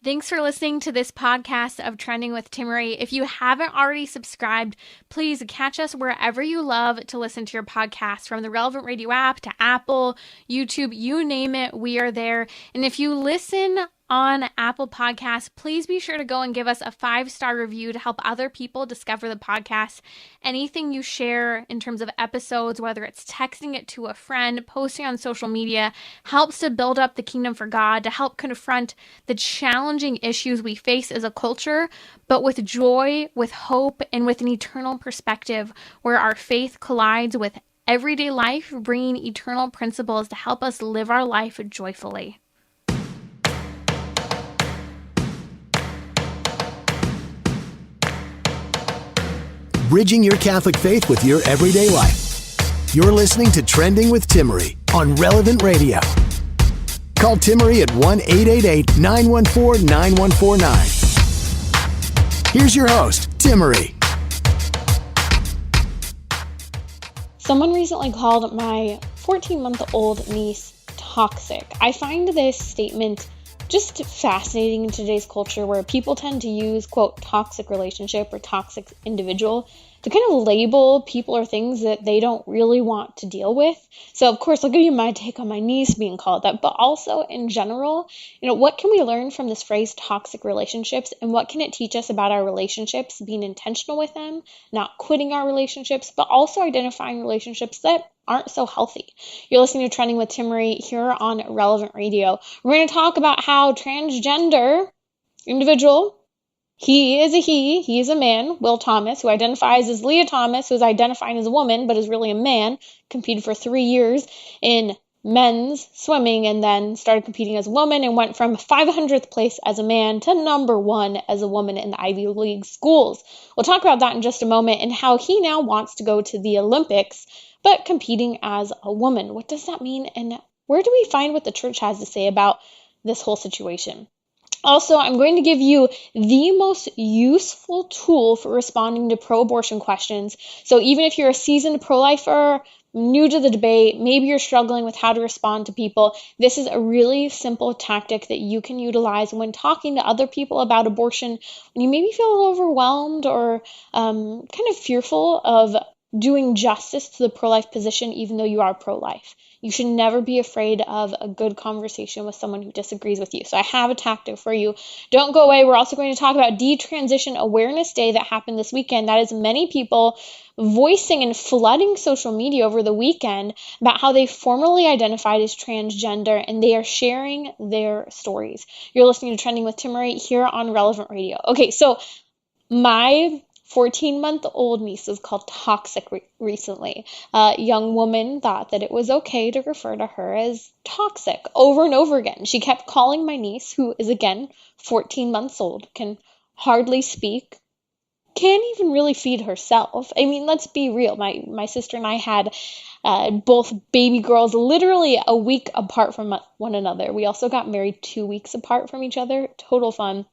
Thanks for listening to this podcast of Trending with Timmerie. If you haven't already subscribed, please catch us wherever you love to listen to your podcast, from the Relevant Radio app to Apple, YouTube, you name it, we are there. And if you listen on Apple Podcasts, please be sure to go and give us a 5-star review to help other people discover the podcast. Anything you share in terms of episodes, whether it's texting it to a friend, posting on social media, helps to build up the kingdom for God, to help confront the challenging issues we face as a culture, but with joy, with hope, and with an eternal perspective where our faith collides with everyday life, bringing eternal principles to help us live our life joyfully. Bridging your Catholic faith with your everyday life. You're listening to Trending with Timmerie on Relevant Radio. Call Timmerie at 1-888-914-9149. Here's your host, Timmerie. Someone recently called my 14-month-old niece toxic. I find this statement just fascinating in today's culture, where people tend to use, quote, toxic relationship or toxic individual to kind of label people or things that they don't really want to deal with. So of course, I'll give you my take on my niece being called that, but also in general, what can we learn from this phrase toxic relationships, and what can it teach us about our relationships, being intentional with them, not quitting our relationships, but also identifying relationships that aren't so healthy. You're listening to Trending with Timmerie here on Relevant Radio. We're going to talk about how transgender individual, he is a man, Lia Thomas, who identifies as Lia Thomas, who is identifying as a woman, but is really a man, competed for 3 years in men's swimming and then started competing as a woman and went from 500th place as a man to number 1 as a woman in the Ivy League schools. We'll talk about that in just a moment, and how he now wants to go to the Olympics, but competing as a woman. What does that mean? And where do we find what the church has to say about this whole situation? Also, I'm going to give you the most useful tool for responding to pro-abortion questions. So even if you're a seasoned pro-lifer, new to the debate, maybe you're struggling with how to respond to people, this is a really simple tactic that you can utilize when talking to other people about abortion, when you maybe feel a little overwhelmed or kind of fearful of doing justice to the pro-life position, even though you are pro-life. You should never be afraid of a good conversation with someone who disagrees with you. So I have a tactic for you. Don't go away. We're also going to talk about Detransition Awareness Day that happened this weekend. That is many people voicing and flooding social media over the weekend about how they formally identified as transgender, and they are sharing their stories. You're listening to Trending with Timmerie here on Relevant Radio. Okay, so my 14-month-old niece was called toxic recently. A young woman thought that it was okay to refer to her as toxic over and over again. She kept calling my niece, who is again 14 months old, can hardly speak, can't even really feed herself. I mean, let's be real. My sister and I had both baby girls literally a week apart from one another. We also got married 2 weeks apart from each other. Total fun.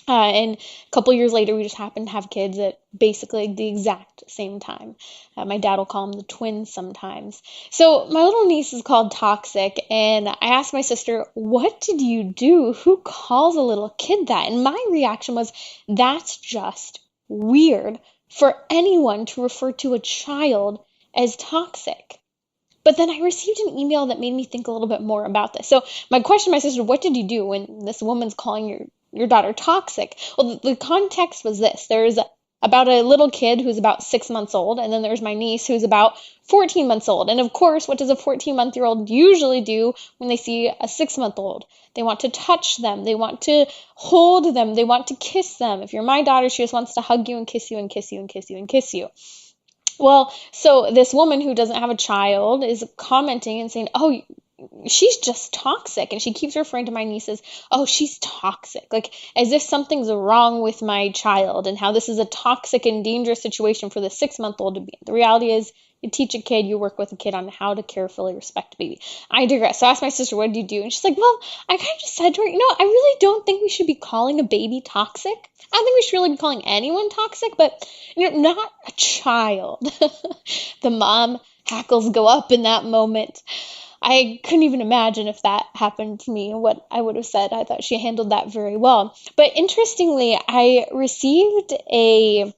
And a couple years later, we just happened to have kids at basically the exact same time. My dad will call them the twins sometimes. So my little niece is called toxic, and I asked my sister, what did you do? Who calls a little kid that? And my reaction was, that's just weird for anyone to refer to a child as toxic. But then I received an email that made me think a little bit more about this. So my question to my sister, what did you do when this woman's calling your daughter toxic? Well, the context was this. There's about a little kid who's about 6 months old, and then there's my niece who's about 14 months old. And of course, what does a 14-month-old usually do when they see a 6-month-old? They want to touch them. They want to hold them. They want to kiss them. If you're my daughter, she just wants to hug you and kiss you and kiss you and kiss you and kiss you. Well, so this woman who doesn't have a child is commenting and saying, oh, she's just toxic. And she keeps referring to my niece as, oh, she's toxic, like as if something's wrong with my child and how this is a toxic and dangerous situation for the 6-month-old to be in. The reality is, you teach a kid, you work with a kid on how to carefully respect a baby. I digress. So I asked my sister, what did you do? And she's like, well, I kind of just said to her, I really don't think we should be calling a baby toxic. I don't think we should really be calling anyone toxic, but, not a child. The mom hackles go up in that moment. I couldn't even imagine if that happened to me, what I would have said. I thought she handled that very well. But interestingly, I received a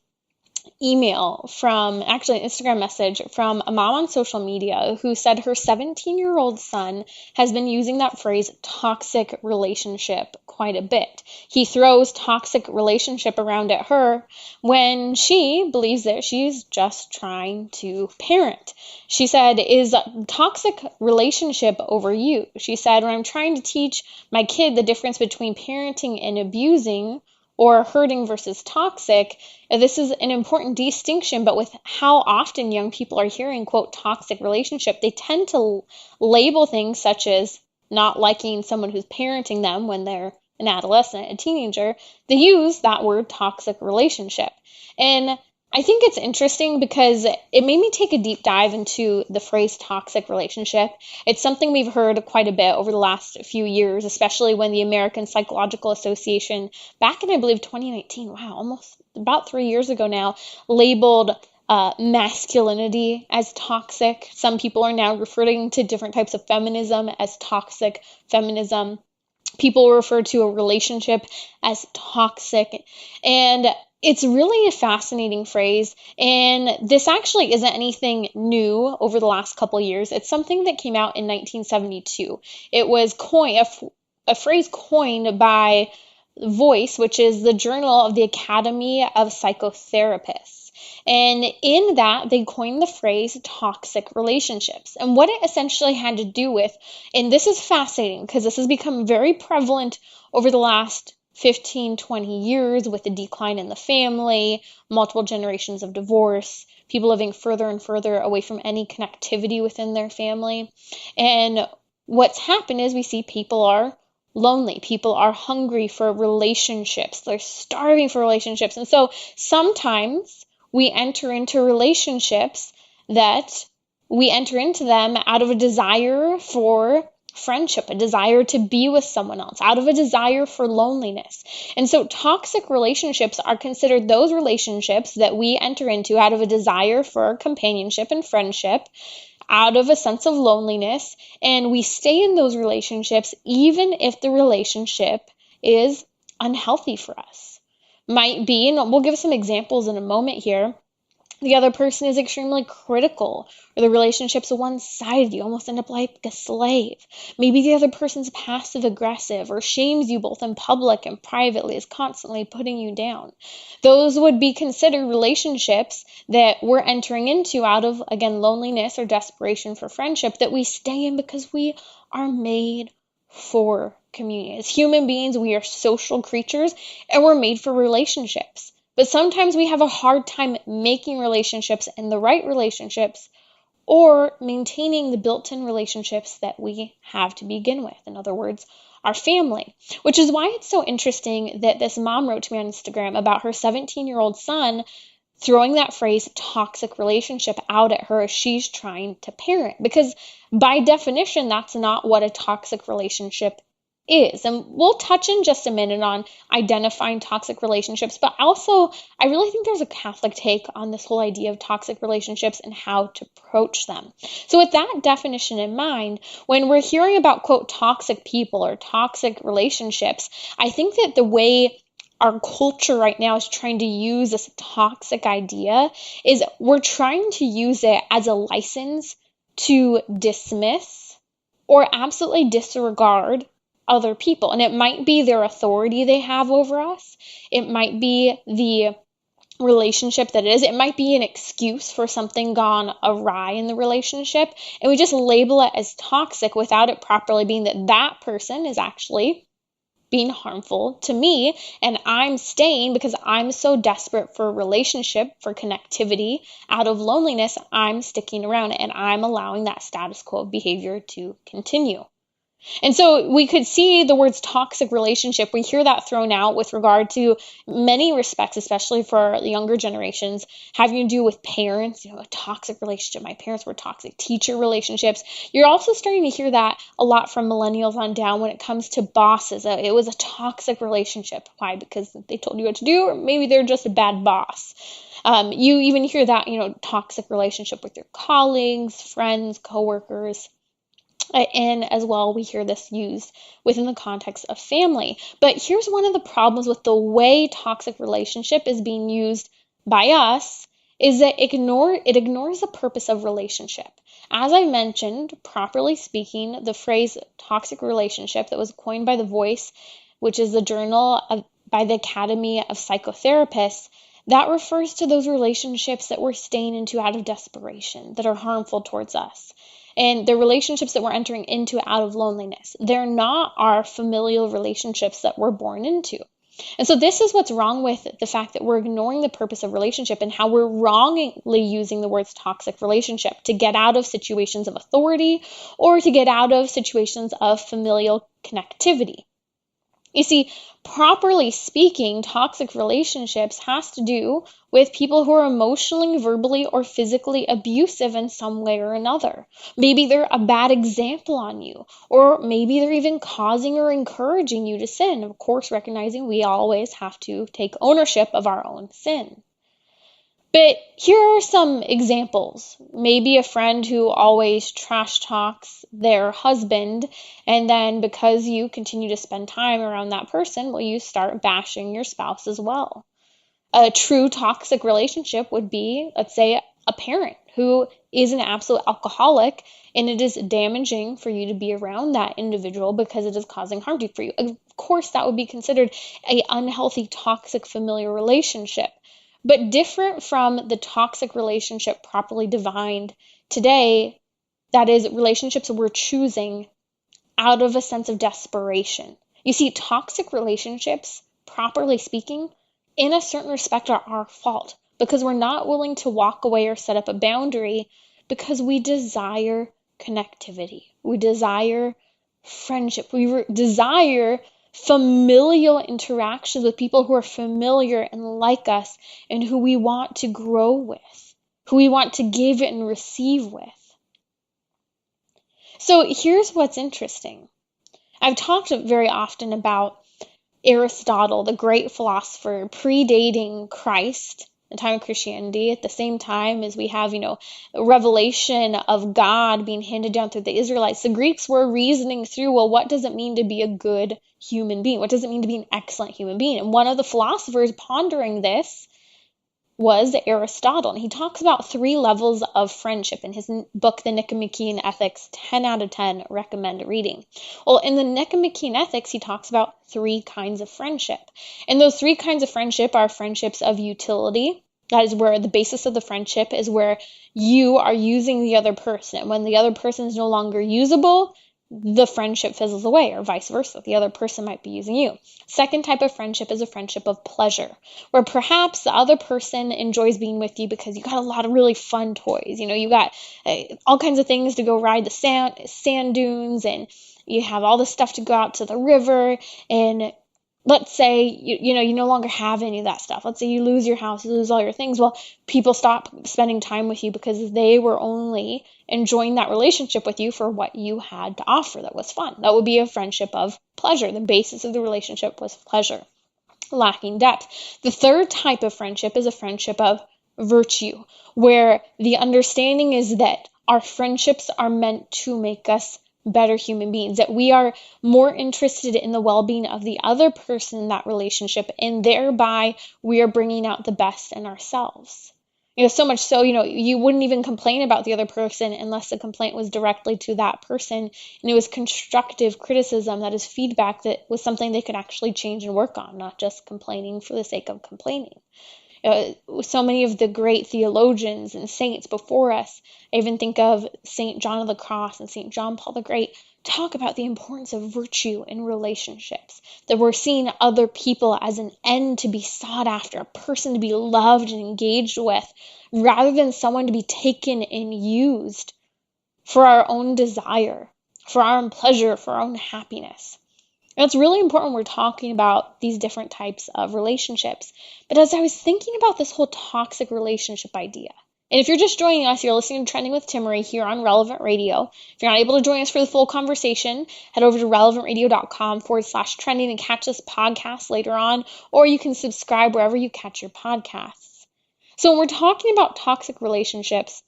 actually an Instagram message from a mom on social media who said her 17-year-old son has been using that phrase toxic relationship quite a bit. He throws toxic relationship around at her when she believes that she's just trying to parent. She said, is toxic relationship overused? She said, when I'm trying to teach my kid the difference between parenting and abusing, or hurting versus toxic, this is an important distinction, but with how often young people are hearing, quote, toxic relationship, they tend to label things such as not liking someone who's parenting them when they're an adolescent, a teenager. They use that word toxic relationship. And I think it's interesting because it made me take a deep dive into the phrase toxic relationship. It's something we've heard quite a bit over the last few years, especially when the American Psychological Association, back in, I believe, 2019, wow, almost about 3 years ago now, labeled masculinity as toxic. Some people are now referring to different types of feminism as toxic feminism. People refer to a relationship as toxic. And it's really a fascinating phrase, and this actually isn't anything new over the last couple of years. It's something that came out in 1972. It was a phrase coined by Voice, which is the journal of the Academy of Psychotherapists. And in that, they coined the phrase toxic relationships. And what it essentially had to do with, and this is fascinating because this has become very prevalent over the last 15, 20 years with the decline in the family, multiple generations of divorce, people living further and further away from any connectivity within their family. And what's happened is we see people are lonely. People are hungry for relationships. They're starving for relationships. And so sometimes we enter into relationships that we enter into them out of a desire for friendship, a desire to be with someone else, out of a desire for loneliness. And so toxic relationships are considered those relationships that we enter into out of a desire for companionship and friendship, out of a sense of loneliness, and we stay in those relationships even if the relationship is unhealthy for us. Might be, and we'll give some examples in a moment here, the other person is extremely critical, or the relationship's one-sided. You almost end up like a slave. Maybe the other person's passive-aggressive or shames you both in public and privately, is constantly putting you down. Those would be considered relationships that we're entering into out of, again, loneliness or desperation for friendship that we stay in because we are made for community. As human beings, we are social creatures and we're made for relationships. But sometimes we have a hard time making relationships and the right relationships or maintaining the built-in relationships that we have to begin with. In other words, our family, which is why it's so interesting that this mom wrote to me on Instagram about her 17-year-old son throwing that phrase toxic relationship out at her as she's trying to parent. Because by definition, that's not what a toxic relationship is. And we'll touch in just a minute on identifying toxic relationships, but also I really think there's a Catholic take on this whole idea of toxic relationships and how to approach them. So with that definition in mind, when we're hearing about, quote, toxic people or toxic relationships, I think that the way our culture right now is trying to use this toxic idea is we're trying to use it as a license to dismiss or absolutely disregard other people. And it might be their authority they have over us. It might be the relationship that it is. It might be an excuse for something gone awry in the relationship. And we just label it as toxic without it properly being that person is actually being harmful to me. And I'm staying because I'm so desperate for a relationship, for connectivity, out of loneliness. I'm sticking around and I'm allowing that status quo behavior to continue. And so we could see the words toxic relationship. We hear that thrown out with regard to many respects, especially for the younger generations, having to do with parents, a toxic relationship. My parents were toxic. Teacher relationships. You're also starting to hear that a lot from millennials on down when it comes to bosses. It was a toxic relationship. Why? Because they told you what to do, or maybe they're just a bad boss. You even hear that, toxic relationship with your colleagues, friends, coworkers. And as well, we hear this used within the context of family. But here's one of the problems with the way toxic relationship is being used by us is that it ignores the purpose of relationship. As I mentioned, properly speaking, the phrase toxic relationship that was coined by The Voice, which is the journal by the Academy of Psychotherapists, that refers to those relationships that we're staying into out of desperation, that are harmful towards us. And the relationships that we're entering into out of loneliness. They're not our familial relationships that we're born into. And so this is what's wrong with the fact that we're ignoring the purpose of relationship and how we're wrongly using the words toxic relationship to get out of situations of authority or to get out of situations of familial connectivity. You see, properly speaking, toxic relationships has to do with people who are emotionally, verbally, or physically abusive in some way or another. Maybe they're a bad example on you, or maybe they're even causing or encouraging you to sin. Of course, recognizing we always have to take ownership of our own sin. But here are some examples. Maybe a friend who always trash talks their husband, and then because you continue to spend time around that person, well, you start bashing your spouse as well. A true toxic relationship would be, let's say, a parent who is an absolute alcoholic, and it is damaging for you to be around that individual because it is causing harm to you for you. Of course, that would be considered an unhealthy, toxic familiar relationship. But different from the toxic relationship properly defined today, that is, relationships we're choosing out of a sense of desperation. You see, toxic relationships, properly speaking, in a certain respect are our fault because we're not willing to walk away or set up a boundary because we desire connectivity. We desire friendship. We desire familial interactions with people who are familiar and like us and who we want to grow with, who we want to give and receive with. So here's what's interesting. I've talked very often about Aristotle, the great philosopher, predating Christ, the time of Christianity, at the same time as we have, a revelation of God being handed down through the Israelites. The Greeks were reasoning through, well, what does it mean to be a good human being? What does it mean to be an excellent human being? And one of the philosophers pondering this was Aristotle. And he talks about 3 levels of friendship in his book, The Nicomachean Ethics. 10 out of 10 recommend reading. Well, in the Nicomachean Ethics, he talks about 3 kinds of friendship. And those 3 kinds of friendship are friendships of utility. That is where the basis of the friendship is where you are using the other person. When the other person is no longer usable, the friendship fizzles away, or vice versa. The other person might be using you. Second type of friendship is a friendship of pleasure, where perhaps the other person enjoys being with you because you got a lot of really fun toys. You got all kinds of things to go ride the sand dunes, and you have all this stuff to go out to the river, and let's say you no longer have any of that stuff. Let's say you lose your house, you lose all your things. Well, people stop spending time with you because they were only enjoying that relationship with you for what you had to offer that was fun. That would be a friendship of pleasure. The basis of the relationship was pleasure, lacking depth. The third type of friendship is a friendship of virtue, where the understanding is that our friendships are meant to make us better human beings, that we are more interested in the well-being of the other person in that relationship, and thereby we are bringing out the best in ourselves. So much so, you wouldn't even complain about the other person unless the complaint was directly to that person, and it was constructive criticism, that is feedback that was something they could actually change and work on, not just complaining for the sake of complaining. So many of the great theologians and saints before us, I even think of St. John of the Cross and St. John Paul the Great, talk about the importance of virtue in relationships, that we're seeing other people as an end to be sought after, a person to be loved and engaged with, rather than someone to be taken and used for our own desire, for our own pleasure, for our own happiness. And it's really important when we're talking about these different types of relationships. But as I was thinking about this whole toxic relationship idea, and if you're just joining us, you're listening to Trending with Timmerie here on Relevant Radio. If you're not able to join us for the full conversation, head over to relevantradio.com/trending and catch this podcast later on, or you can subscribe wherever you catch your podcasts. So when we're talking about toxic relationships,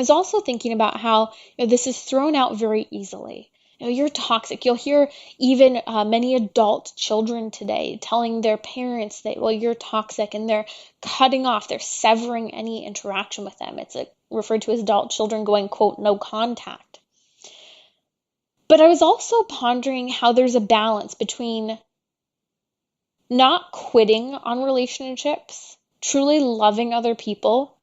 I was also thinking about how this is thrown out very easily. You're toxic. You'll hear even many adult children today telling their parents that, well, you're toxic, and they're cutting off, they're severing any interaction with them. It's referred to as adult children going, quote, no contact. But I was also pondering how there's a balance between not quitting on relationships, truly loving other people,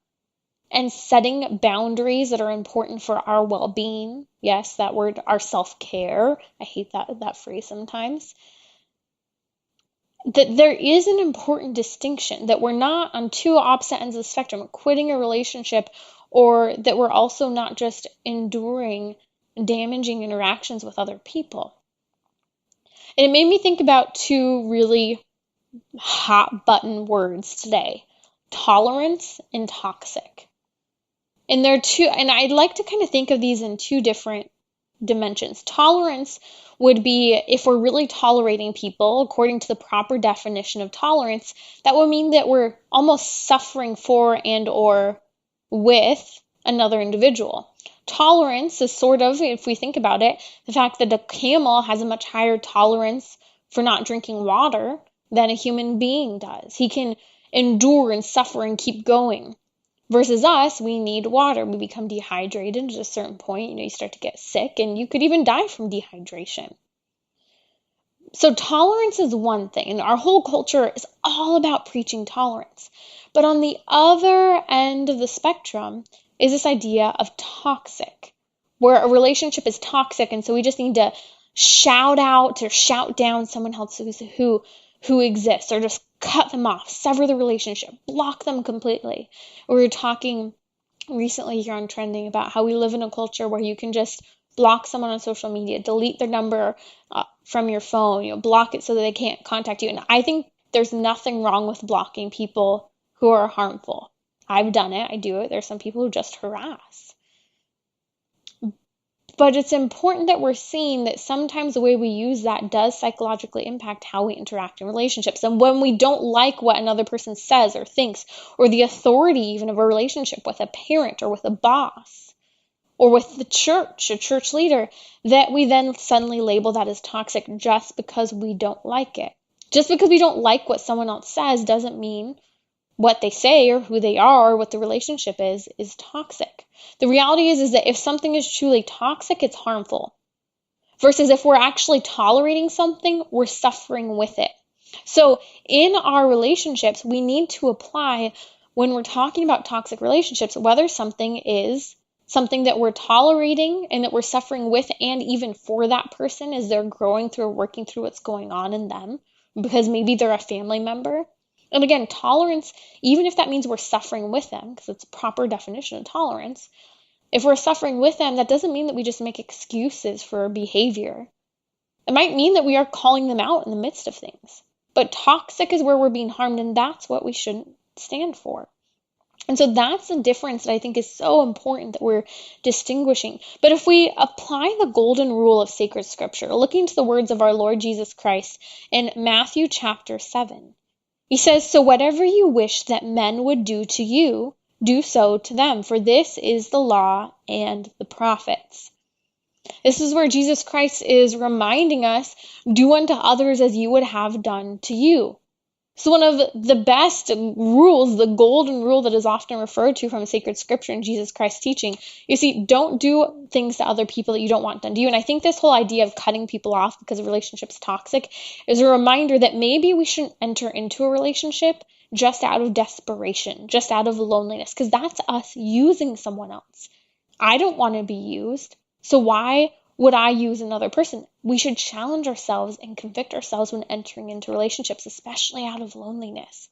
and setting boundaries that are important for our well-being. Yes, that word, our self-care. I hate that phrase sometimes. That there is an important distinction, that we're not on two opposite ends of the spectrum, quitting a relationship, or that we're also not just enduring damaging interactions with other people. And it made me think about two really hot button words today: tolerance and toxic. And there are two, and I'd like to kind of think of these in two different dimensions. Tolerance would be if we're really tolerating people according to the proper definition of tolerance. That would mean that we're almost suffering for and or with another individual. Tolerance is sort of, if we think about it, the fact that a camel has a much higher tolerance for not drinking water than a human being does. He can endure and suffer and keep going. Versus us, we need water. We become dehydrated at a certain point. You start to get sick, and you could even die from dehydration. So tolerance is one thing, and our whole culture is all about preaching tolerance. But on the other end of the spectrum is this idea of toxic, where a relationship is toxic, and so we just need to shout out or shout down someone else who exists, or just cut them off, sever the relationship, block them completely. We were talking recently here on Trending about how we live in a culture where you can just block someone on social media, delete their number from your phone, block it so that they can't contact you. And I think there's nothing wrong with blocking people who are harmful. I've done it. I do it. There's some people who just harass. But it's important that we're seeing that sometimes the way we use that does psychologically impact how we interact in relationships. And when we don't like what another person says or thinks, or the authority even of a relationship with a parent or with a boss, or with the church, a church leader, that we then suddenly label that as toxic just because we don't like it. Just because we don't like what someone else says doesn't mean what they say or who they are or what the relationship is toxic. The reality is that if something is truly toxic, it's harmful. Versus if we're actually tolerating something, we're suffering with it. So in our relationships, we need to apply, when we're talking about toxic relationships, whether something is something that we're tolerating and that we're suffering with and even for that person as they're growing through or working through what's going on in them, because maybe they're a family member. And again, tolerance, even if that means we're suffering with them, because it's a proper definition of tolerance, if we're suffering with them, that doesn't mean that we just make excuses for behavior. It might mean that we are calling them out in the midst of things. But toxic is where we're being harmed, and that's what we shouldn't stand for. And so that's the difference that I think is so important that we're distinguishing. But if we apply the golden rule of sacred scripture, looking to the words of our Lord Jesus Christ in Matthew chapter 7, he says, "So whatever you wish that men would do to you, do so to them, for this is the law and the prophets." This is where Jesus Christ is reminding us, do unto others as you would have done to you. So one of the best rules, the golden rule that is often referred to from sacred scripture and Jesus Christ's teaching, you see, don't do things to other people that you don't want done to you. And I think this whole idea of cutting people off because a relationship's toxic is a reminder that maybe we shouldn't enter into a relationship just out of desperation, just out of loneliness, because that's us using someone else. I don't want to be used, so why would I use another person? We should challenge ourselves and convict ourselves when entering into relationships, especially out of loneliness.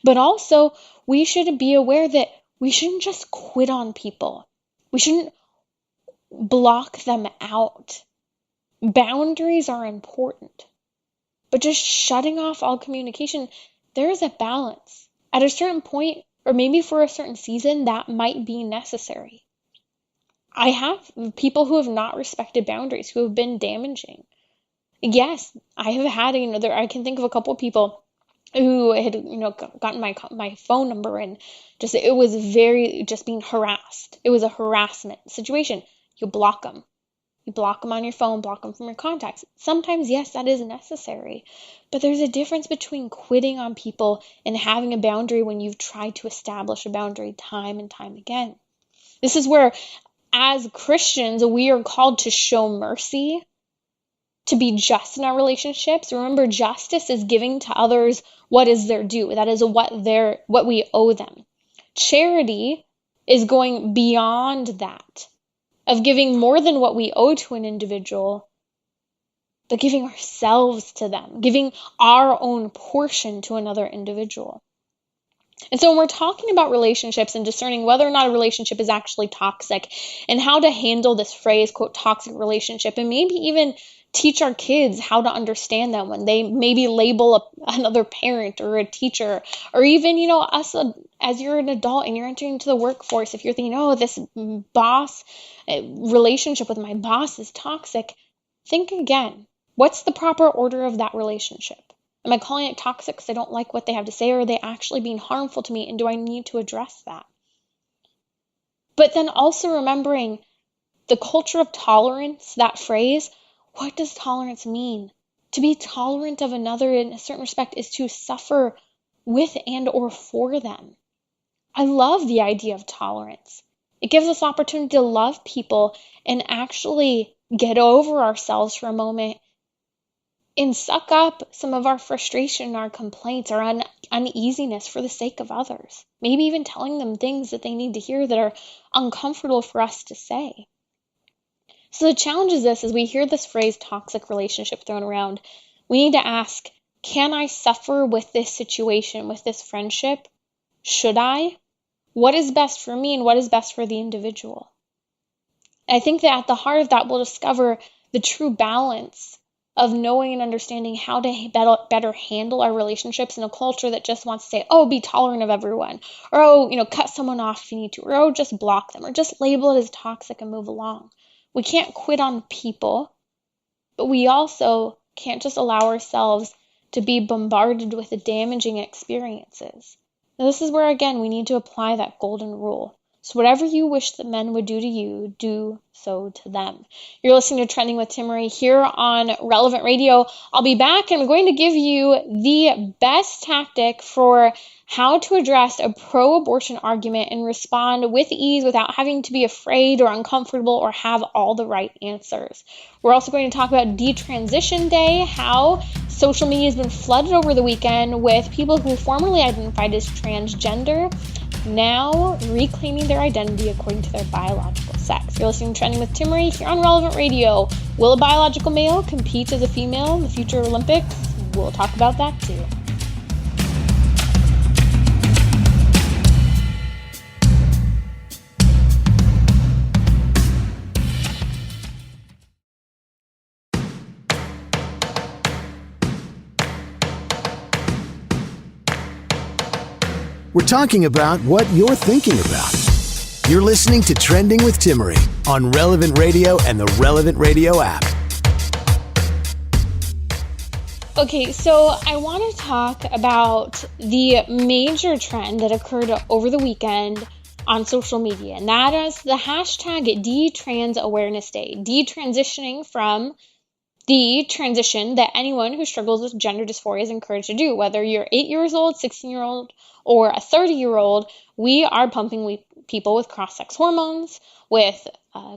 But also, we should be aware that we shouldn't just quit on people. We shouldn't block them out. Boundaries are important. But just shutting off all communication, there is a balance. At a certain point, or maybe for a certain season, that might be necessary. I have people who have not respected boundaries, who have been damaging. Yes, I have had, I can think of a couple of people who had, gotten my phone number, and it was just being harassed. It was a harassment situation. You block them. You block them on your phone, block them from your contacts. Sometimes, yes, that is necessary. But there's a difference between quitting on people and having a boundary when you've tried to establish a boundary time and time again. This is where, as Christians, we are called to show mercy, to be just in our relationships. Remember, justice is giving to others what is their due. That is what we owe them. Charity is going beyond that, of giving more than what we owe to an individual, but giving ourselves to them, giving our own portion to another individual. And so when we're talking about relationships and discerning whether or not a relationship is actually toxic, and how to handle this phrase, quote, toxic relationship, and maybe even teach our kids how to understand them when they maybe label another parent or a teacher, or even, us as you're an adult and you're entering into the workforce, if you're thinking, oh, this boss relationship with my boss is toxic, think again. What's the proper order of that relationship? Am I calling it toxic because I don't like what they have to say, or are they actually being harmful to me, and do I need to address that? But then also remembering the culture of tolerance, that phrase. What does tolerance mean? To be tolerant of another in a certain respect is to suffer with and or for them. I love the idea of tolerance. It gives us opportunity to love people and actually get over ourselves for a moment and suck up some of our frustration, our complaints, our uneasiness for the sake of others. Maybe even telling them things that they need to hear that are uncomfortable for us to say. So the challenge is this: as we hear this phrase toxic relationship thrown around, we need to ask, can I suffer with this situation, with this friendship? Should I? What is best for me and what is best for the individual? And I think that at the heart of that, we'll discover the true balance of knowing and understanding how to better handle our relationships in a culture that just wants to say, oh, be tolerant of everyone, or, oh, cut someone off if you need to, or, oh, just block them, or just label it as toxic and move along. We can't quit on people, but we also can't just allow ourselves to be bombarded with the damaging experiences. Now, this is where, again, we need to apply that golden rule. So whatever you wish that men would do to you, do so to them. You're listening to Trending with Timmerie here on Relevant Radio. I'll be back and I'm going to give you the best tactic for how to address a pro-abortion argument and respond with ease without having to be afraid or uncomfortable or have all the right answers. We're also going to talk about Detransition Day, how social media has been flooded over the weekend with people who formerly identified as transgender now reclaiming their identity according to their biological sex. You're listening to Trending with Timmerie here on Relevant Radio. Will a biological male compete as a female in the future Olympics? We'll talk about that too. We're talking about what you're thinking about. You're listening to Trending with Timmerie on Relevant Radio and the Relevant Radio app. Okay, so I want to talk about the major trend that occurred over the weekend on social media, and that is the hashtag Detrans Awareness Day, detransitioning from the transition that anyone who struggles with gender dysphoria is encouraged to do. Whether you're 8 years old, 16-year-old, or a 30-year-old, we are pumping people with cross-sex hormones, with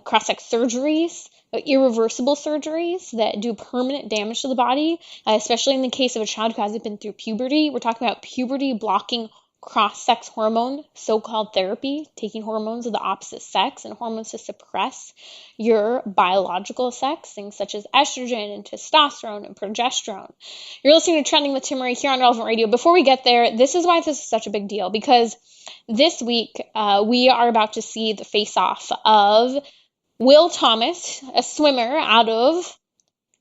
cross-sex surgeries, irreversible surgeries that do permanent damage to the body, especially in the case of a child who hasn't been through puberty. We're talking about puberty-blocking cross-sex hormone, so-called therapy, taking hormones of the opposite sex and hormones to suppress your biological sex, things such as estrogen and testosterone and progesterone. You're listening to Trending with Timmerie here on Relevant Radio. Before we get there, this is why this is such a big deal, because this week we are about to see the face-off of Lia Thomas, a swimmer out of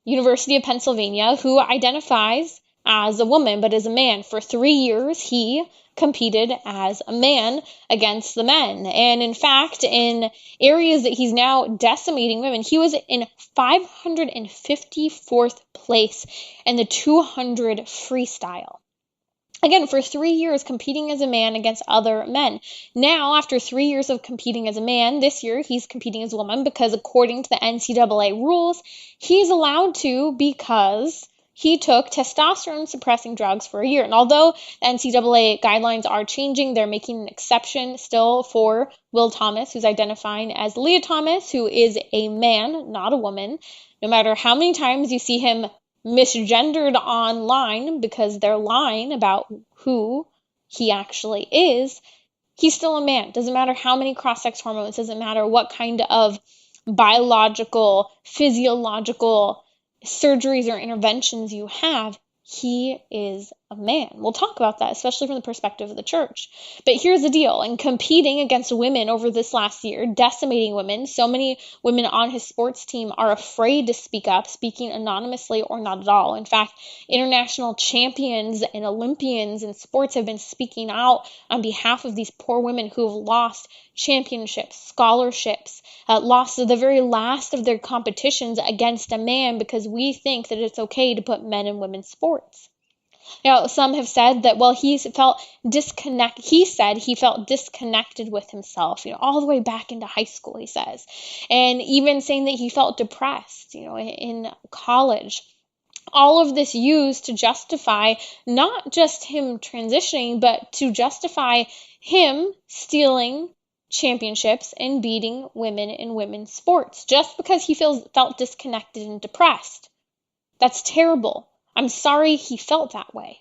University of Pennsylvania who identifies as a woman but is a man. For 3 years, he competed as a man against the men. And in fact, in areas that he's now decimating women, he was in 554th place in the 200 freestyle. Again, for 3 years competing as a man against other men. Now, after 3 years of competing as a man, this year he's competing as a woman because according to the NCAA rules, he's allowed to because he took testosterone-suppressing drugs for a year. And although the NCAA guidelines are changing, they're making an exception still for Will Thomas, who's identifying as Lia Thomas, who is a man, not a woman. No matter how many times you see him misgendered online because they're lying about who he actually is, he's still a man. Doesn't matter how many cross-sex hormones, doesn't matter what kind of biological, physiological surgeries or interventions you have, he is a man. We'll talk about that, especially from the perspective of the church. But here's the deal. In competing against women over this last year, decimating women, so many women on his sports team are afraid to speak up, speaking anonymously or not at all. In fact, international champions and Olympians in sports have been speaking out on behalf of these poor women who have lost championships, scholarships, lost the very last of their competitions against a man because we think that it's okay to put men in women's sports. Now, some have said that, well, he felt disconnected with himself, all the way back into high school, he says. And even saying that he felt depressed, in college. All of this used to justify not just him transitioning, but to justify him stealing championships and beating women in women's sports, just because he felt disconnected and depressed. That's terrible. I'm sorry he felt that way.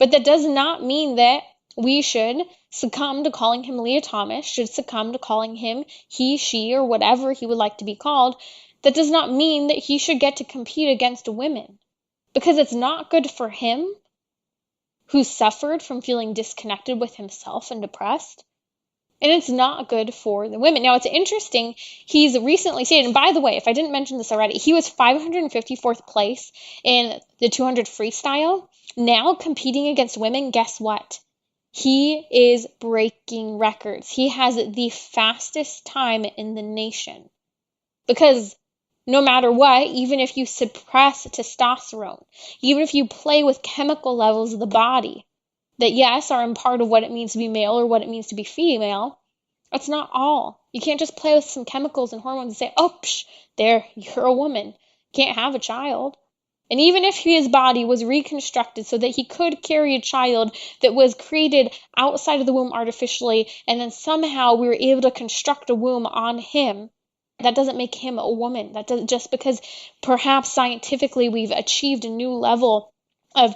But that does not mean that we should succumb to calling him Lia Thomas, should succumb to calling him he, she, or whatever he would like to be called. That does not mean that he should get to compete against women, because it's not good for him, who suffered from feeling disconnected with himself and depressed. And it's not good for the women. Now, it's interesting, he's recently stated, and by the way, if I didn't mention this already, he was 554th place in the 200 freestyle. Now, competing against women, guess what? He is breaking records. He has the fastest time in the nation. Because no matter what, even if you suppress testosterone, even if you play with chemical levels of the body, that yes, are a part of what it means to be male or what it means to be female, that's not all. You can't just play with some chemicals and hormones and say, oh, there, you're a woman. Can't have a child. And even if his body was reconstructed so that he could carry a child that was created outside of the womb artificially, and then somehow we were able to construct a womb on him, that doesn't make him a woman. That doesn't, just because perhaps scientifically we've achieved a new level of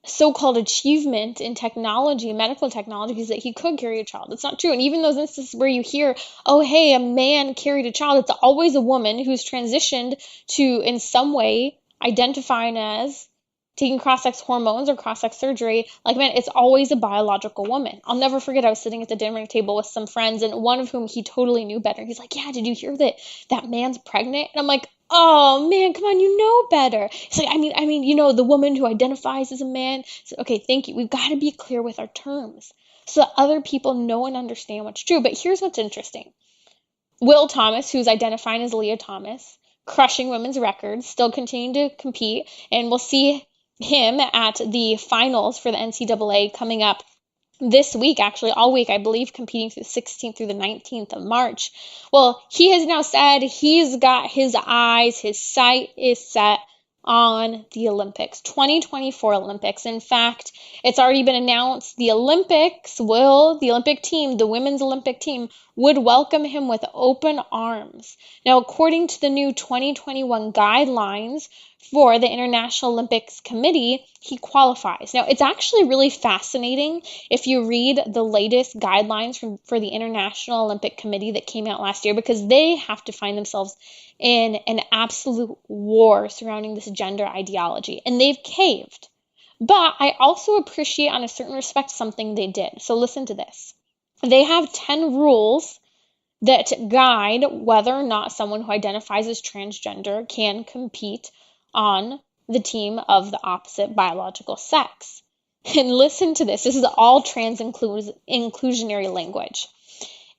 so-called achievement in technology, medical technologies, that he could carry a child. It's not true. And even those instances where you hear, oh, hey, a man carried a child, it's always a woman who's transitioned to, in some way, identifying as taking cross-sex hormones or cross-sex surgery. Like, man, it's always a biological woman. I'll never forget, I was sitting at the dinner table with some friends, and one of whom he totally knew better. He's like, yeah, did you hear that man's pregnant? And I'm like, oh man, come on, you know better. It's like, I mean, the woman who identifies as a man. So, okay, thank you. We've got to be clear with our terms so that other people know and understand what's true. But here's what's interesting. Will Thomas, who's identifying as Lia Thomas, crushing women's records, still continuing to compete, and we'll see him at the finals for the NCAA coming up this week, actually, all week, I believe, competing through the 16th through the 19th of March. Well, he has now said he's got his sight is set on the Olympics, 2024 Olympics. In fact, it's already been announced the Olympic team, the women's Olympic team, would welcome him with open arms. Now, according to the new 2021 guidelines for the International Olympics Committee, he qualifies. Now, it's actually really fascinating if you read the latest guidelines for the International Olympic Committee that came out last year, because they have to find themselves in an absolute war surrounding this gender ideology, and they've caved. But I also appreciate, on a certain respect, something they did. So listen to this. They have 10 rules that guide whether or not someone who identifies as transgender can compete on the team of the opposite biological sex. And listen to this. This is all trans inclusionary language.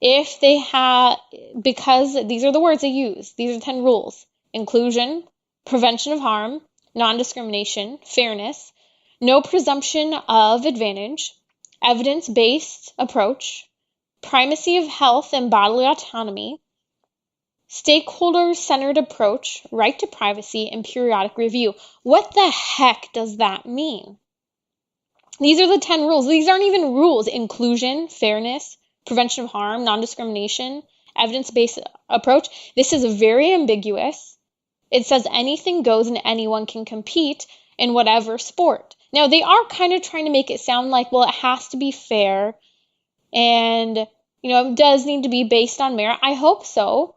If they have, because these are the words they use, these are 10 rules: inclusion, prevention of harm, non-discrimination, fairness, no presumption of advantage, evidence-based approach, primacy of health and bodily autonomy, stakeholder-centered approach, right to privacy, and periodic review. What the heck does that mean? These are the 10 rules. These aren't even rules. Inclusion, fairness, prevention of harm, non-discrimination, evidence-based approach. This is very ambiguous. It says anything goes and anyone can compete in whatever sport. Now, they are kind of trying to make it sound like, well, it has to be fair and, it does need to be based on merit. I hope so.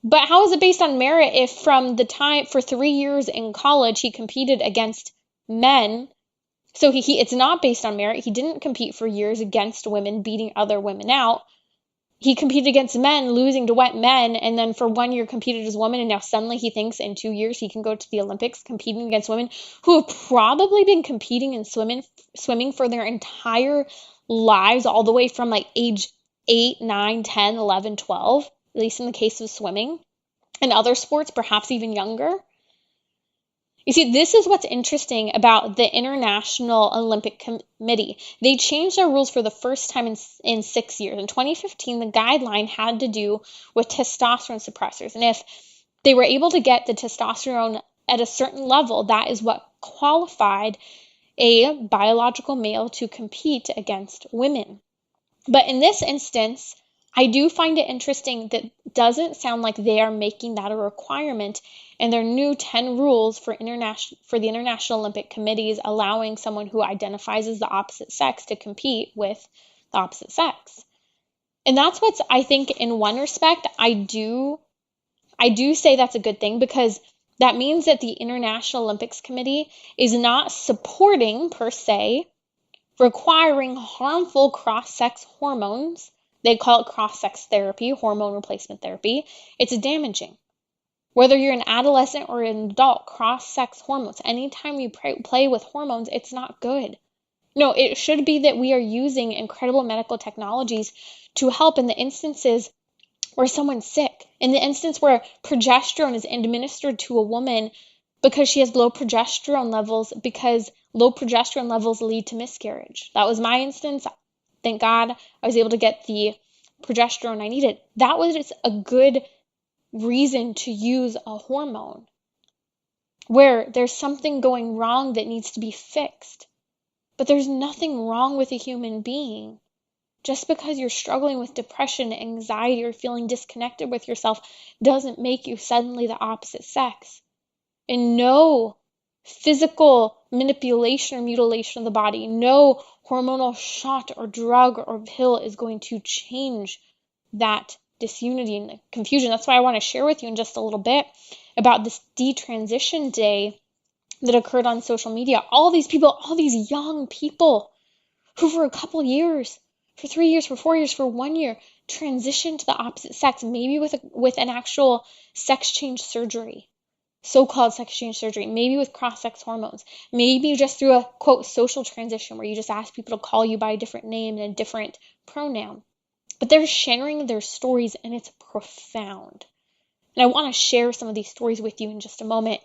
But how is it based on merit if from the time for 3 years in college he competed against men? So it's not based on merit. He didn't compete for years against women, beating other women out. He competed against men, losing to white men, and then for 1 year competed as a woman, and now suddenly he thinks in 2 years he can go to the Olympics competing against women who have probably been competing in swimming for their entire lives, all the way from like age 8, 9, 10, 11, 12, at least in the case of swimming, and other sports, perhaps even younger. You see, this is what's interesting about the International Olympic Committee. They changed their rules for the first time in 6 years. In 2015, the guideline had to do with testosterone suppressors. And if they were able to get the testosterone at a certain level, that is what qualified a biological male to compete against women. But in this instance, I do find it interesting that it doesn't sound like they are making that a requirement in their new 10 rules for the International Olympic Committees, allowing someone who identifies as the opposite sex to compete with the opposite sex. And that's what's, I think, in one respect, I do say that's a good thing, because that means that the International Olympics Committee is not supporting, per se, requiring harmful cross-sex hormones. They call it cross-sex therapy, hormone replacement therapy. It's damaging. Whether you're an adolescent or an adult, cross-sex hormones, anytime you play with hormones, it's not good. No, it should be that we are using incredible medical technologies to help in the instances where someone's sick. In the instance where progesterone is administered to a woman because she has low progesterone levels, because low progesterone levels lead to miscarriage. That was my instance. Thank God I was able to get the progesterone I needed. That was just a good reason to use a hormone where there's something going wrong that needs to be fixed. But there's nothing wrong with a human being. Just because you're struggling with depression, anxiety, or feeling disconnected with yourself doesn't make you suddenly the opposite sex. And no physical manipulation or mutilation of the body, no hormonal shot or drug or pill is going to change that disunity and the confusion. That's why I want to share with you in just a little bit about this detransition day that occurred on social media. All these people, all these young people who for a couple years, for 3 years, for 4 years, for 1 year, transitioned to the opposite sex, maybe with an actual sex change surgery, so-called sex change surgery, maybe with cross-sex hormones, maybe just through a, quote, social transition where you just ask people to call you by a different name and a different pronoun. But they're sharing their stories, and it's profound. And I want to share some of these stories with you in just a moment,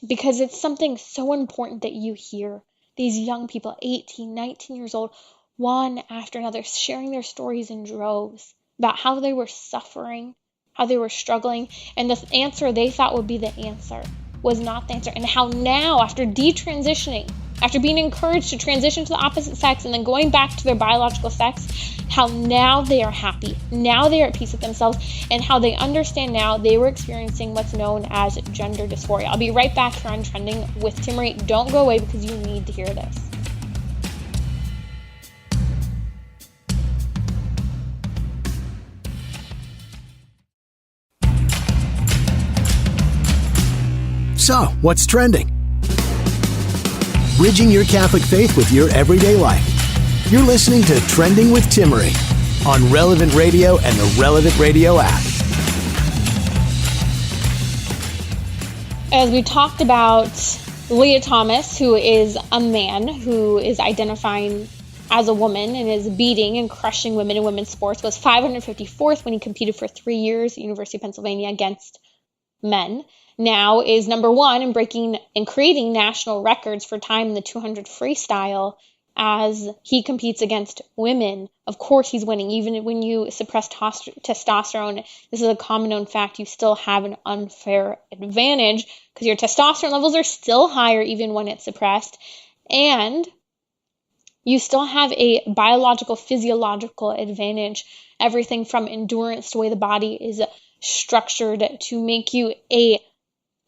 because it's something so important that you hear. These young people, 18, 19 years old, one after another, sharing their stories in droves about how they were suffering, how they were struggling, and the answer they thought would be the answer was not the answer. And how now, after detransitioning, after being encouraged to transition to the opposite sex and then going back to their biological sex, how now they are happy, now they are at peace with themselves, and how they understand now they were experiencing what's known as gender dysphoria. I'll be right back here on Trending with Timmerie. Don't go away because you need to hear this. So, what's trending? Bridging your Catholic faith with your everyday life. You're listening to Trending with Timmerie on Relevant Radio and the Relevant Radio app. As we talked about Lia Thomas, who is a man who is identifying as a woman and is beating and crushing women in women's sports, was 554th when he competed for 3 years at University of Pennsylvania against men, now is number one in breaking and creating national records for time in the 200 freestyle as he competes against women. Of course he's winning. Even when you suppress testosterone, this is a common known fact, you still have an unfair advantage because your testosterone levels are still higher even when it's suppressed. And you still have a biological, physiological advantage. Everything from endurance to the way the body is structured to make you a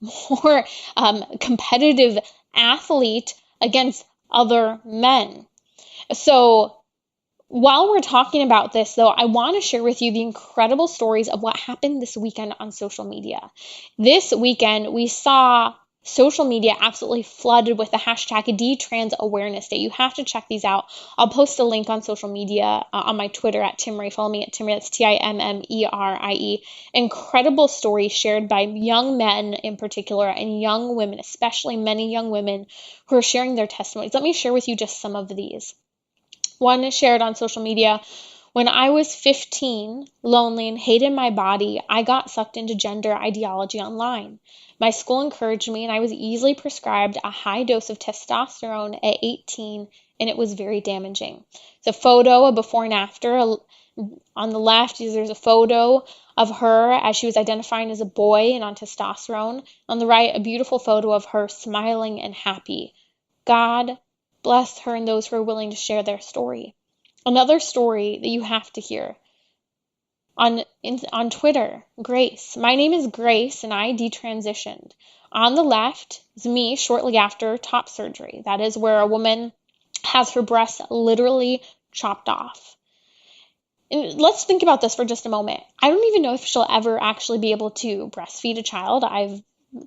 more competitive athlete against other men. So while we're talking about this, though, I want to share with you the incredible stories of what happened this weekend on social media. This weekend, we saw social media absolutely flooded with the hashtag DTrans Awareness Day. You have to check these out. I'll post a link on social media on my Twitter at Timmerie. Follow me at Timmerie. That's Timmerie. Incredible stories shared by young men in particular and young women, especially many young women who are sharing their testimonies. Let me share with you just some of these. One shared on social media: when I was 15, lonely and hated my body, I got sucked into gender ideology online. My school encouraged me, and I was easily prescribed a high dose of testosterone at 18, and it was very damaging. It's a photo, a before and after. On the left, there's a photo of her as she was identifying as a boy and on testosterone. On the right, a beautiful photo of her smiling and happy. God bless her and those who are willing to share their story. Another story that you have to hear. On Twitter, Grace. My name is Grace and I detransitioned. On the left is me shortly after top surgery. That is where a woman has her breasts literally chopped off. And let's think about this for just a moment. I don't even know if she'll ever actually be able to breastfeed a child.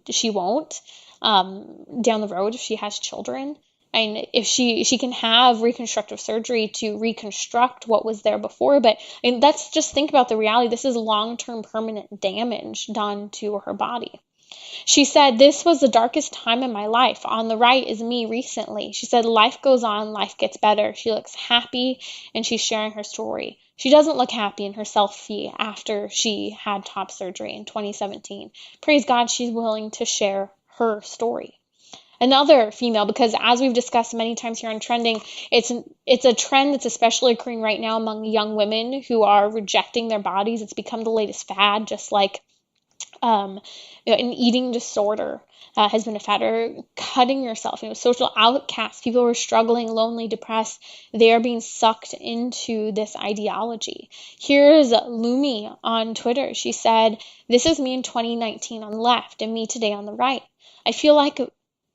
She won't down the road if she has children. And if she can have reconstructive surgery to reconstruct what was there before, but let's just think about the reality. This is long-term permanent damage done to her body. She said, this was the darkest time in my life. On the right is me recently. She said, life goes on, life gets better. She looks happy and she's sharing her story. She doesn't look happy in her selfie after she had top surgery in 2017. Praise God, she's willing to share her story. Another female, because as we've discussed many times here on Trending, it's a trend that's especially occurring right now among young women who are rejecting their bodies. It's become the latest fad, just like an eating disorder has been a fad, or cutting yourself. Social outcasts, people who are struggling, lonely, depressed, they are being sucked into this ideology. Here's Lumi on Twitter. She said, this is me in 2019 on the left and me today on the right. I feel like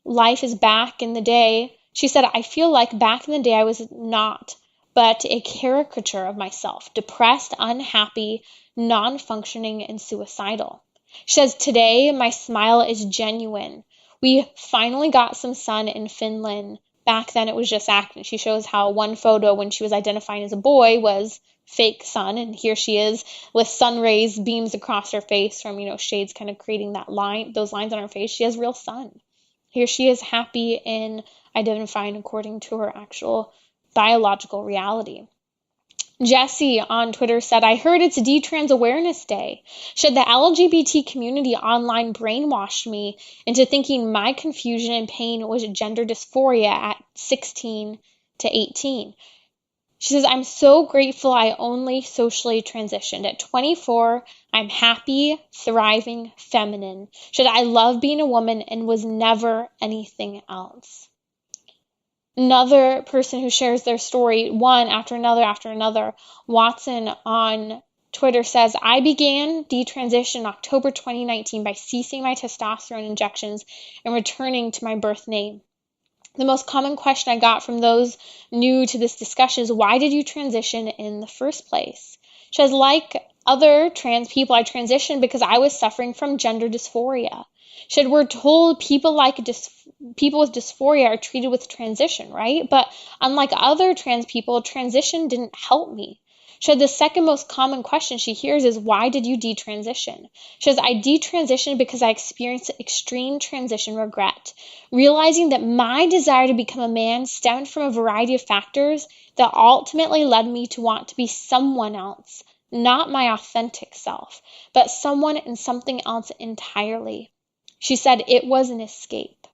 life is back in the day. She said, I feel like back in the day I was not, but a caricature of myself, depressed, unhappy, non-functioning, and suicidal. She says, today my smile is genuine. We finally got some sun in Finland. Back then it was just acting. She shows how one photo when she was identifying as a boy was fake sun, and here she is with sun rays beams across her face from, shades kind of creating those lines on her face. She has real sun. Here she is happy in identifying according to her actual biological reality. Jessie on Twitter said, I heard it's DTrans Awareness Day. Should the LGBT community online brainwashed me into thinking my confusion and pain was gender dysphoria at 16 to 18. She says, I'm so grateful I only socially transitioned. At 24, I'm happy, thriving, feminine. She said, I love being a woman and was never anything else. Another person who shares their story, one after another, Watson on Twitter says, I began detransition in October 2019 by ceasing my testosterone injections and returning to my birth name. The most common question I got from those new to this discussion is, why did you transition in the first place? She says, like other trans people, I transitioned because I was suffering from gender dysphoria. She said, we're told people with dysphoria are treated with transition, right? But unlike other trans people, transition didn't help me. She said the second most common question she hears is, why did you detransition? She says, I detransitioned because I experienced extreme transition regret, realizing that my desire to become a man stemmed from a variety of factors that ultimately led me to want to be someone else, not my authentic self, but someone and something else entirely. She said it was an escape.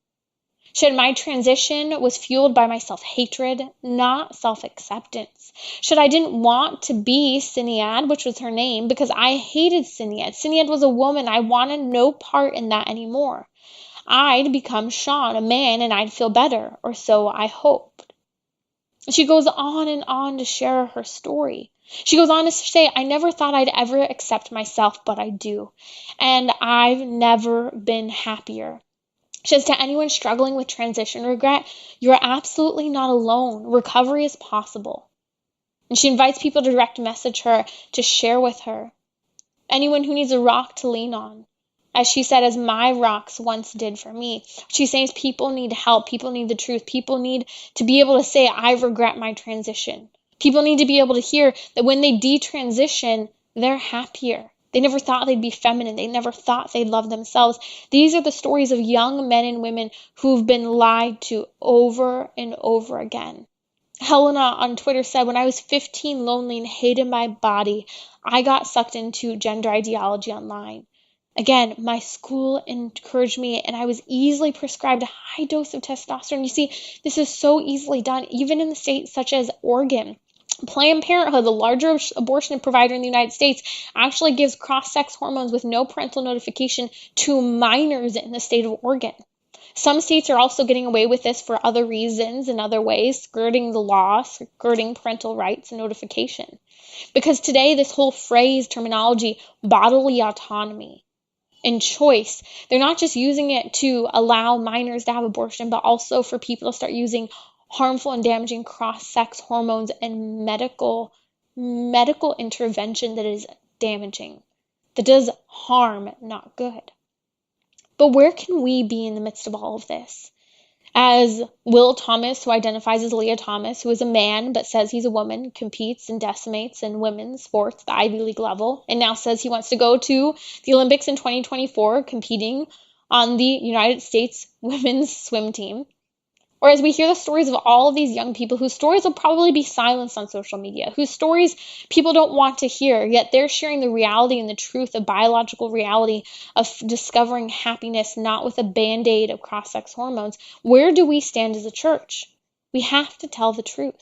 She said my transition was fueled by my self-hatred, not self-acceptance. She said I didn't want to be Sinead, which was her name, because I hated Sinead. Sinead was a woman. I wanted no part in that anymore. I'd become Sean, a man, and I'd feel better, or so I hoped. She goes on and on to share her story. She goes on to say, I never thought I'd ever accept myself, but I do. And I've never been happier. She says to anyone struggling with transition regret, you're absolutely not alone. Recovery is possible. And she invites people to direct message her, to share with her. Anyone who needs a rock to lean on. As she said, as my rocks once did for me. She says people need help. People need the truth. People need to be able to say, I regret my transition. People need to be able to hear that when they detransition, they're happier. They never thought they'd be feminine. They never thought they'd love themselves. These are the stories of young men and women who've been lied to over and over again. Helena on Twitter said, when I was 15, lonely and hated my body, I got sucked into gender ideology online. Again, my school encouraged me, and I was easily prescribed a high dose of testosterone. You see, this is so easily done, even in the states such as Oregon. Planned Parenthood, the largest abortion provider in the United States, actually gives cross-sex hormones with no parental notification to minors in the state of Oregon. Some states are also getting away with this for other reasons and other ways, skirting the law, skirting parental rights and notification. Because today, this whole phrase, terminology, bodily autonomy, and choice, they're not just using it to allow minors to have abortion, but also for people to start using harmful and damaging cross-sex hormones and medical intervention that is damaging, that does harm, not good. But where can we be in the midst of all of this? As Will Thomas, who identifies as Lia Thomas, who is a man but says he's a woman, competes and decimates in women's sports, the Ivy League level, and now says he wants to go to the Olympics in 2024, competing on the United States women's swim team. Or as we hear the stories of all of these young people whose stories will probably be silenced on social media, whose stories people don't want to hear, yet they're sharing the reality and the truth of biological reality of discovering happiness, not with a band-aid of cross-sex hormones. Where do we stand as a church? We have to tell the truth.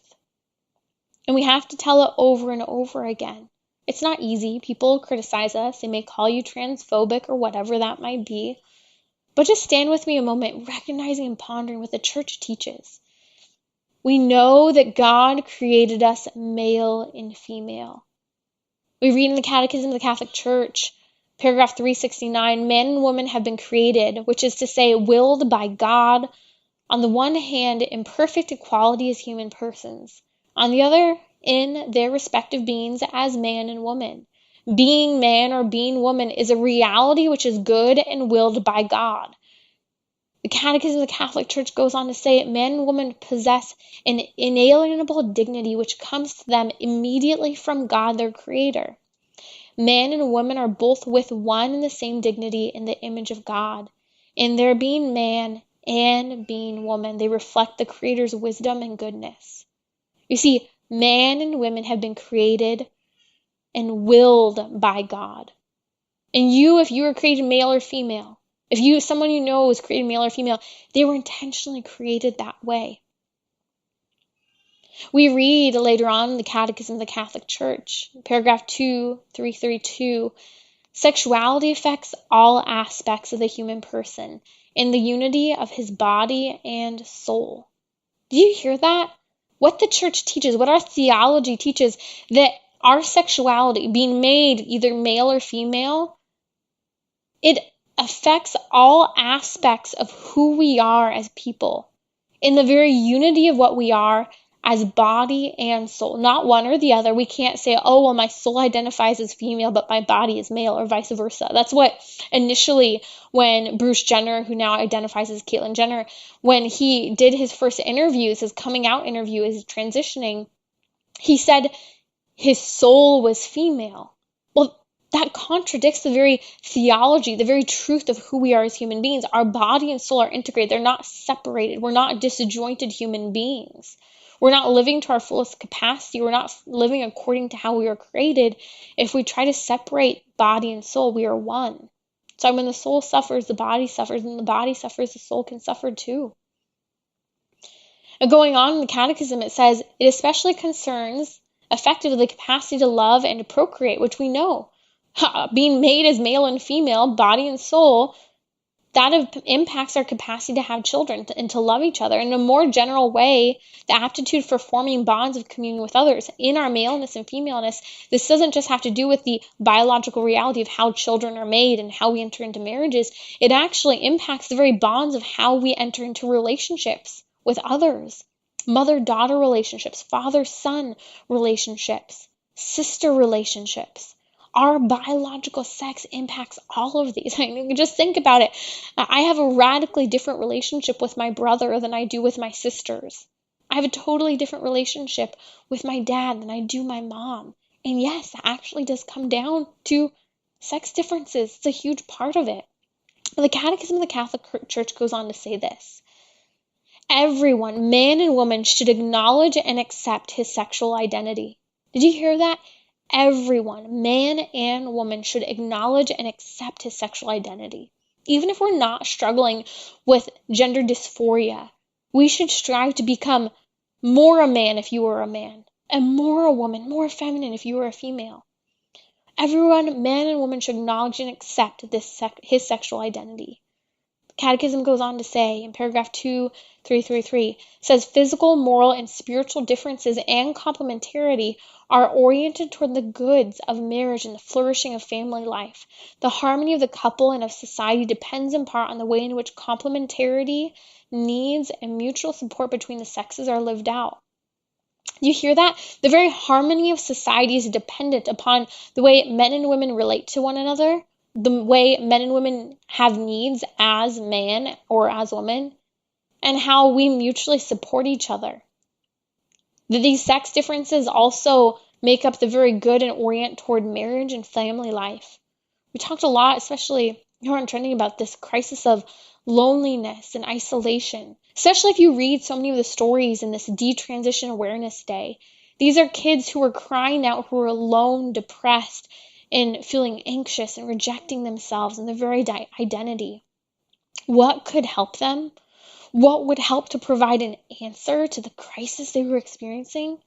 And we have to tell it over and over again. It's not easy. People criticize us. They may call you transphobic or whatever that might be. But just stand with me a moment, recognizing and pondering what the church teaches. We know that God created us male and female. We read in the Catechism of the Catholic Church, paragraph 369, man and woman have been created, which is to say, willed by God, on the one hand, in perfect equality as human persons, on the other, in their respective beings as man and woman. Being man or being woman is a reality which is good and willed by God. The Catechism of the Catholic Church goes on to say that man and woman possess an inalienable dignity which comes to them immediately from God, their Creator. Man and woman are both with one and the same dignity in the image of God. In their being man and being woman, they reflect the Creator's wisdom and goodness. You see, man and women have been created and willed by God. And you, if you were created male or female, if someone you know was created male or female, they were intentionally created that way. We read later on in the Catechism of the Catholic Church, paragraph 332, sexuality affects all aspects of the human person in the unity of his body and soul. Do you hear that? What the church teaches, what our theology teaches, that our sexuality, being made either male or female, it affects all aspects of who we are as people, in the very unity of what we are as body and soul, not one or the other. We can't say, oh, well, my soul identifies as female, but my body is male, or vice versa. That's what initially when Bruce Jenner, who now identifies as Caitlyn Jenner, when he did his first interviews, his coming out interview, his transitioning, he said his soul was female. Well, that contradicts the very theology, the very truth of who we are as human beings. Our body and soul are integrated. They're not separated. We're not disjointed human beings. We're not living to our fullest capacity. We're not living according to how we were created. If we try to separate body and soul, we are one. So when the soul suffers, the body suffers, and the body suffers, the soul can suffer too. And going on in the Catechism, it says, it especially concerns effectively the capacity to love and to procreate, which we know, being made as male and female, body and soul, that impacts our capacity to have children and to love each other. In a more general way, the aptitude for forming bonds of communion with others in our maleness and femaleness, this doesn't just have to do with the biological reality of how children are made and how we enter into marriages. It actually impacts the very bonds of how we enter into relationships with others. Mother-daughter relationships, father-son relationships, sister relationships. Our biological sex impacts all of these. I mean, just think about it. I have a radically different relationship with my brother than I do with my sisters. I have a totally different relationship with my dad than I do my mom. And yes, that actually does come down to sex differences. It's a huge part of it. The Catechism of the Catholic Church goes on to say this. Everyone, man and woman, should acknowledge and accept his sexual identity. Did you hear that? Everyone, man and woman, should acknowledge and accept his sexual identity. Even if we're not struggling with gender dysphoria, we should strive to become more a man if you were a man, and more a woman, more feminine if you were a female. Everyone, man and woman, should acknowledge and accept his sexual identity. Catechism goes on to say in paragraph 2333, says physical, moral, and spiritual differences and complementarity are oriented toward the goods of marriage and the flourishing of family life. The harmony of the couple and of society depends in part on the way in which complementarity, needs, and mutual support between the sexes are lived out. You hear that? The very harmony of society is dependent upon the way men and women relate to one another, the way men and women have needs as man or as woman, and how we mutually support each other. These sex differences also make up the very good and orient toward marriage and family life. We talked a lot, especially here on Trending, about this crisis of loneliness and isolation, especially if you read so many of the stories in this Detransition Awareness Day. These are kids who are crying out, who are alone, depressed, and feeling anxious and rejecting themselves and their very identity. What could help them? What would help to provide an answer to the crisis they were experiencing?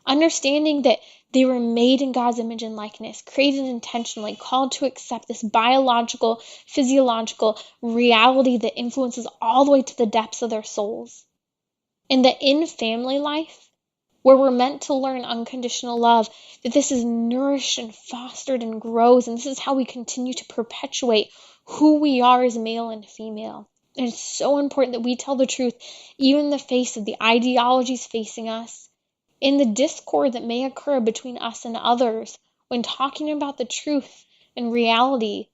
Understanding that they were made in God's image and likeness, created intentionally, called to accept this biological, physiological reality that influences all the way to the depths of their souls. And that in family life, where we're meant to learn unconditional love, that this is nourished and fostered and grows, and this is how we continue to perpetuate who we are as male and female. And it's so important that we tell the truth, even in the face of the ideologies facing us, in the discord that may occur between us and others, when talking about the truth and reality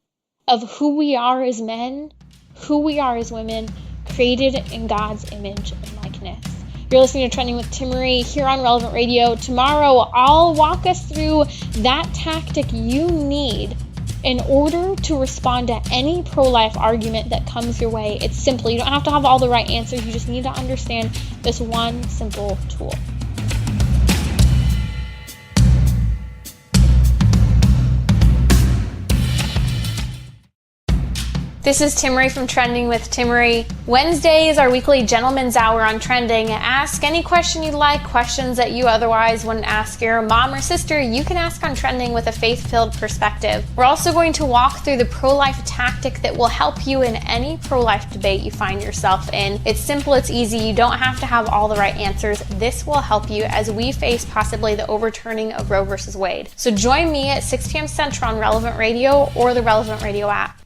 of who we are as men, who we are as women, created in God's image and likeness. You're listening to Trending with Timmerie here on Relevant Radio. Tomorrow, I'll walk us through that tactic you need in order to respond to any pro-life argument that comes your way. It's simple. You don't have to have all the right answers. You just need to understand this one simple tool. This is Timmerie from Trending with Timmerie. Wednesday is our weekly Gentleman's Hour on Trending. Ask any question you'd like, questions that you otherwise wouldn't ask your mom or sister, you can ask on Trending with a faith-filled perspective. We're also going to walk through the pro-life tactic that will help you in any pro-life debate you find yourself in. It's simple, it's easy, you don't have to have all the right answers. This will help you as we face possibly the overturning of Roe v. Wade. So join me at 6 p.m. Central on Relevant Radio or the Relevant Radio app.